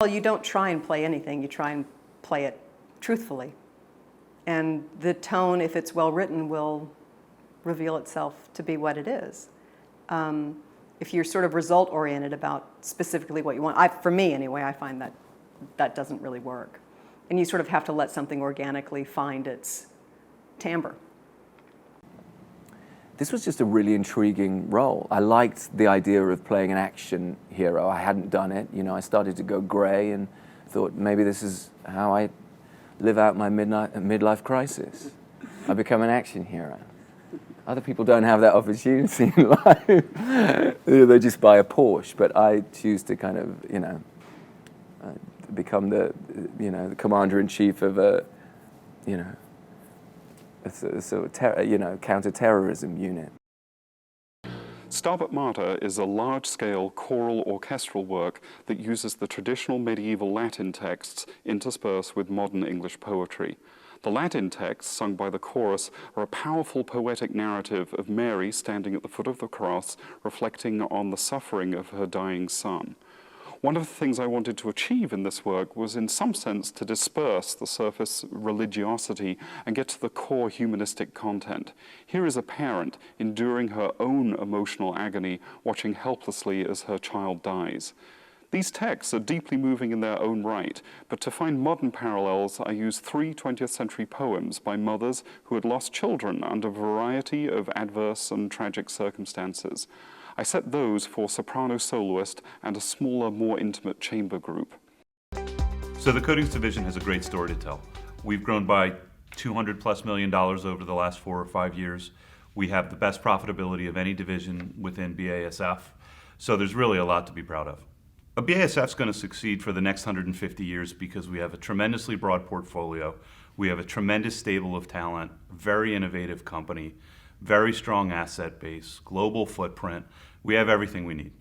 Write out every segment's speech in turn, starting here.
You don't try and play anything, you try and play it truthfully. And the tone, if it's well written, will reveal itself to be what it is. If you're sort of result-oriented about specifically what you want, for me anyway, I find that that doesn't really work. And you sort of have to let something organically find its timbre. This was just a really intriguing role. I liked the idea of playing an action hero. I hadn't done it. You know, I started to go gray and thought maybe this is how I live out my midlife crisis. I become an action hero. Other people don't have that opportunity in life. They just buy a Porsche, but I choose to kind of, you know, become the commander-in-chief of a, you know, counter-terrorism unit. Stabat Mater is a large-scale choral orchestral work that uses the traditional medieval Latin texts interspersed with modern English poetry. The Latin texts, sung by the chorus, are a powerful poetic narrative of Mary standing at the foot of the cross, reflecting on the suffering of her dying son. One of the things I wanted to achieve in this work was, in some sense, to disperse the surface religiosity and get to the core humanistic content. Here is a parent enduring her own emotional agony, watching helplessly as her child dies. These texts are deeply moving in their own right, but to find modern parallels, I used 3 20th century poems by mothers who had lost children under a variety of adverse and tragic circumstances. I set those for soprano soloist and a smaller, more intimate chamber group. So the Coatings division has a great story to tell. We've grown by $200+ million over the last 4 or 5 years. We have the best profitability of any division within BASF. So there's really a lot to be proud of. BASF is going to succeed for the next 150 years because we have a tremendously broad portfolio. We have a tremendous stable of talent, very innovative company, very strong asset base, global footprint. We have everything we need.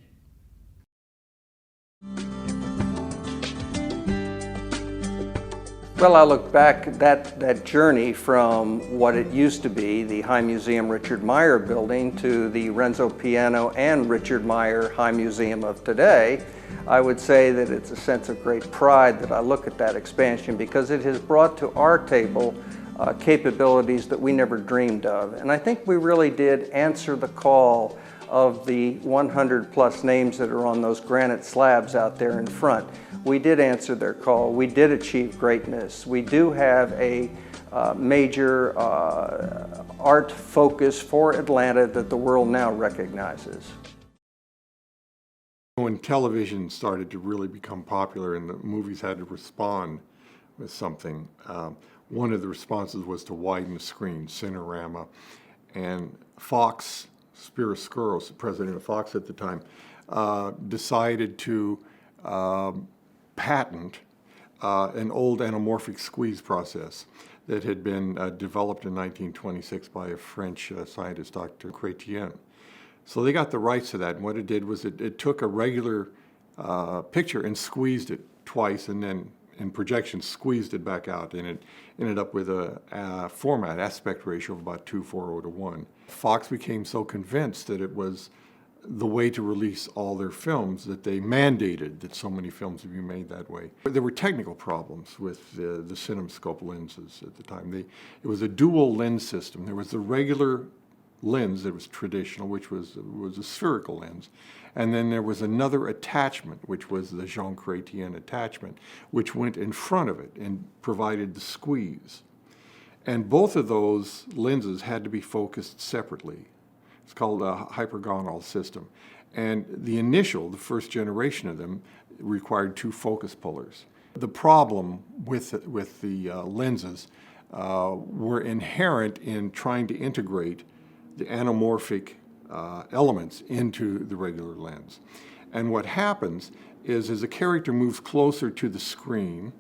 Well, I look back at that journey from what it used to be, the High Museum Richard Meier building, to the Renzo Piano and Richard Meier High Museum of today. I would say that it's a sense of great pride that I look at that expansion because it has brought to our table capabilities that we never dreamed of. And I think we really did answer the call of the 100+ names that are on those granite slabs out there in front. We did answer their call. We did achieve greatness. We do have a major art focus for Atlanta that the world now recognizes. When television started to really become popular and the movies had to respond with something, one of the responses was to widen the screen, Cinerama. And Fox, Spiro Skouros, the president of Fox at the time, decided to patent an old anamorphic squeeze process that had been developed in 1926 by a French scientist, Dr. Chrétien. So they got the rights to that, and what it did was it took a regular picture and squeezed it twice, and then in projection squeezed it back out, and it ended up with a format, aspect ratio of about 2:4:1. Fox became so convinced that it was the way to release all their films that they mandated that so many films would be made that way. There were technical problems with the CinemaScope lenses at the time. It was a dual lens system. There was the regular lens that was traditional, which was a spherical lens. And then there was another attachment, which was the Jean Chrétien attachment, which went in front of it and provided the squeeze. And both of those lenses had to be focused separately. It's called a hypergonal system. And the first generation of them, required 2 focus pullers. The problem with the lenses were inherent in trying to integrate the anamorphic elements into the regular lens. And what happens is as a character moves closer to the screen,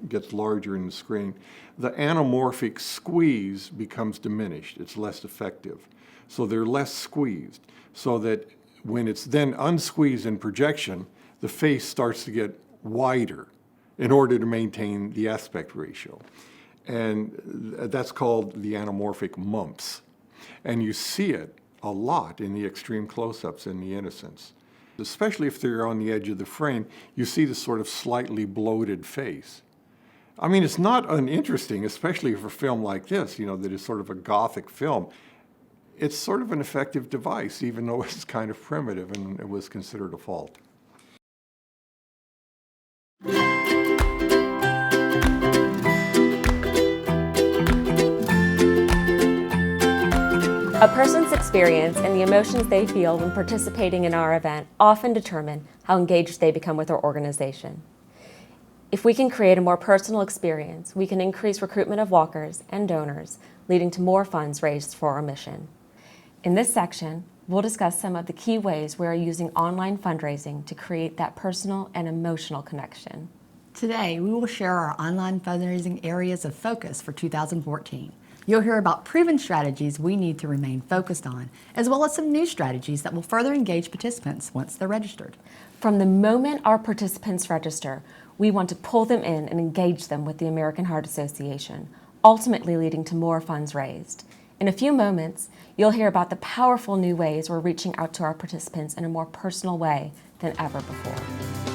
gets larger in the screen, the anamorphic squeeze becomes diminished. It's less effective. So they're less squeezed. So that when it's then unsqueezed in projection, the face starts to get wider in order to maintain the aspect ratio. And that's called the anamorphic mumps. And you see it a lot in the extreme close-ups in The Innocents. especially if they're on the edge of the frame, you see this sort of slightly bloated face. I mean, it's not uninteresting, especially for a film like this, that is sort of a Gothic film. It's sort of an effective device, even though it's kind of primitive and it was considered a fault. A person's experience and the emotions they feel when participating in our event often determine how engaged they become with our organization. If we can create a more personal experience, we can increase recruitment of walkers and donors, leading to more funds raised for our mission. In this section, we'll discuss some of the key ways we are using online fundraising to create that personal and emotional connection. Today, we will share our online fundraising areas of focus for 2014. You'll hear about proven strategies we need to remain focused on, as well as some new strategies that will further engage participants once they're registered. From the moment our participants register, we want to pull them in and engage them with the American Heart Association, ultimately leading to more funds raised. In a few moments, you'll hear about the powerful new ways we're reaching out to our participants in a more personal way than ever before.